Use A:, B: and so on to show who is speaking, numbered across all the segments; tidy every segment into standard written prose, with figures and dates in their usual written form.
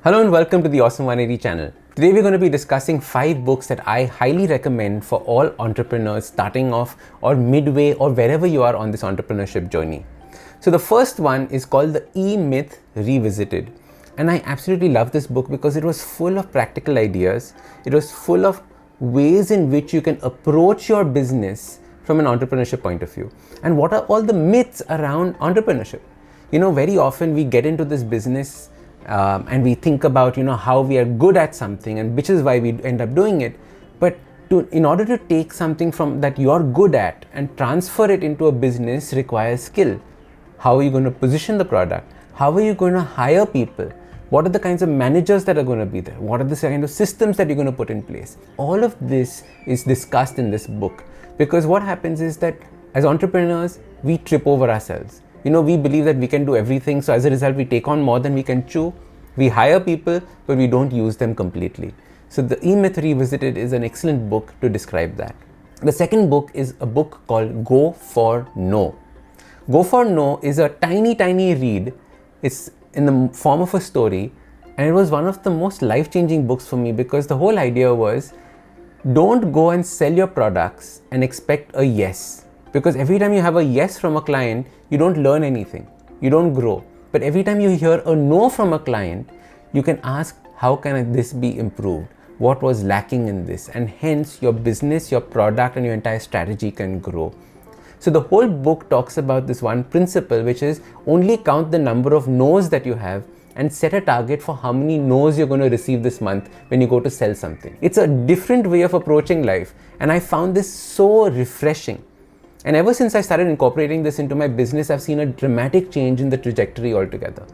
A: Hello and welcome to the Awesome 180 channel. Today we're going to be discussing 5 books that I highly recommend for all entrepreneurs starting off or midway or wherever you are on this entrepreneurship journey. So the first one is called the EMyth Revisited. And I absolutely love this book because it was full of practical ideas. It was full of ways in which you can approach your business from an entrepreneurship point of view. And what are all the myths around entrepreneurship? You know, very often we get into this business and we think about, how we are good at something, and which is why we end up doing it. But in order to take something from that you're good at and transfer it into a business requires skill. How are you going to position the product? How are you going to hire people? What are the kinds of managers that are going to be there? What are the kind of systems that you're going to put in place? All of this is discussed in this book, because what happens is that as entrepreneurs, we trip over ourselves. We believe that we can do everything, so as a result, we take on more than we can chew. We hire people, but we don't use them completely. So the EMyth Revisited is an excellent book to describe that. The second book is a book called Go for No. Go for No is a tiny read. It's in the form of a story, and it was one of the most life-changing books for me, because the whole idea was, don't go and sell your products and expect a yes. Because every time you have a yes from a client, you don't learn anything, you don't grow. But every time you hear a no from a client, you can ask, how can this be improved? What was lacking in this? And hence your business, your product, and your entire strategy can grow. So the whole book talks about this one principle, which is only count the number of no's that you have and set a target for how many no's you're going to receive this month when you go to sell something. It's a different way of approaching life, and I found this so refreshing. And ever since I started incorporating this into my business, I've seen a dramatic change in the trajectory altogether.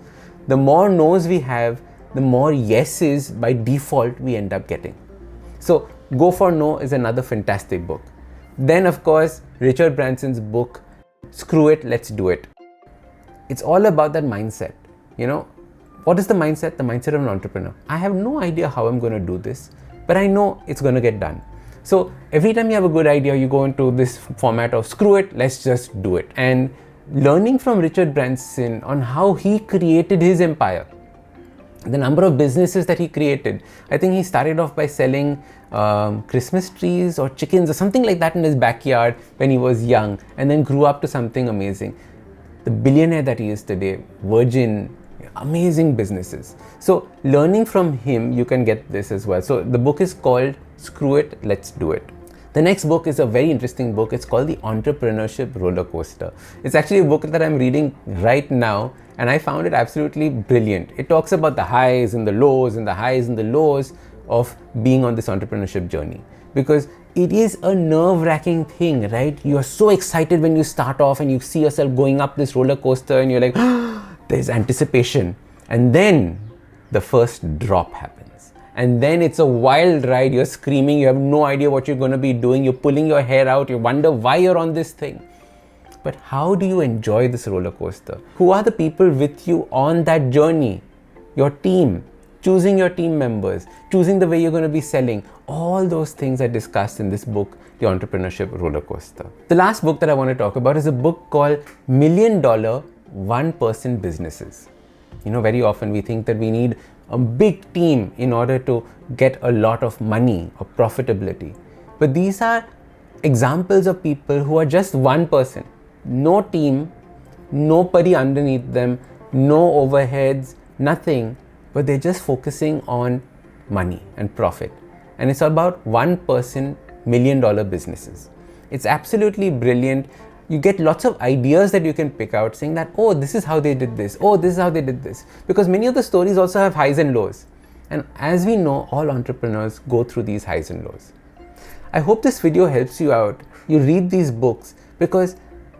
A: The more no's we have, the more yeses by default we end up getting. So Go for No is another fantastic book. Then of course, Richard Branson's book, Screw It, Let's Do It. It's all about that mindset. What is the mindset? The mindset of an entrepreneur. I have no idea how I'm going to do this, but I know it's going to get done. So every time you have a good idea, you go into this format of screw it, let's just do it. And learning from Richard Branson on how he created his empire, the number of businesses that he created. I think he started off by selling Christmas trees or chickens or something like that in his backyard when he was young, and then grew up to something amazing. The billionaire that he is today, Virgin, amazing businesses. So learning from him, you can get this as well. So the book is called Screw It, Let's Do It. The next book is a very interesting book. It's called the Entrepreneurship Rollercoaster. It's actually a book that I'm reading right now, and I found it absolutely brilliant. It talks about the highs and the lows and the highs and the lows of being on this entrepreneurship journey, because it is a nerve-wracking thing, right? You are so excited when you start off and you see yourself going up this roller coaster and you're like, there's anticipation. And then the first drop happens. And then it's a wild ride. You're screaming. You have no idea what you're going to be doing. You're pulling your hair out. You wonder why you're on this thing. But how do you enjoy this roller coaster? Who are the people with you on that journey? Your team. Choosing your team members. Choosing the way you're going to be selling. All those things are discussed in this book, The Entrepreneurship Rollercoaster. The last book that I want to talk about is a book called $1 Million One-Person Businesses. Very often we think that we need a big team in order to get a lot of money or profitability. But these are examples of people who are just one person, no team, nobody underneath them, no overheads, nothing, but they're just focusing on money and profit. And it's about one-person $1 million businesses. It's absolutely brilliant. You get lots of ideas that you can pick out, saying that, oh, this is how they did this. Oh, this is how they did this. Because many of the stories also have highs and lows. And as we know, all entrepreneurs go through these highs and lows. I hope this video helps you out. You read these books, because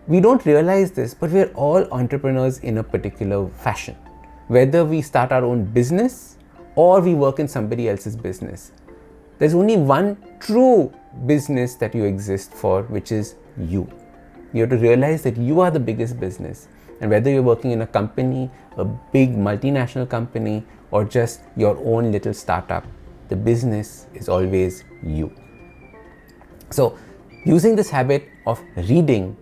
A: we don't realize this, but we're all entrepreneurs in a particular fashion. Whether we start our own business or we work in somebody else's business. There's only one true business that you exist for, which is you. You have to realize that you are the biggest business, and whether you're working in a company, a big multinational company, or just your own little startup, the business is always you. So using this habit of reading,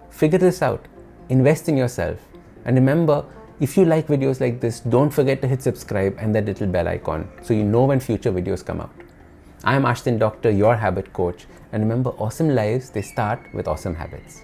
A: figure this out, invest in yourself, and remember, If you like videos like this, don't forget to hit subscribe and that little bell icon so you know when future videos come out. I am Ashton Doctor, your habit coach, and remember, awesome lives, they start with awesome habits.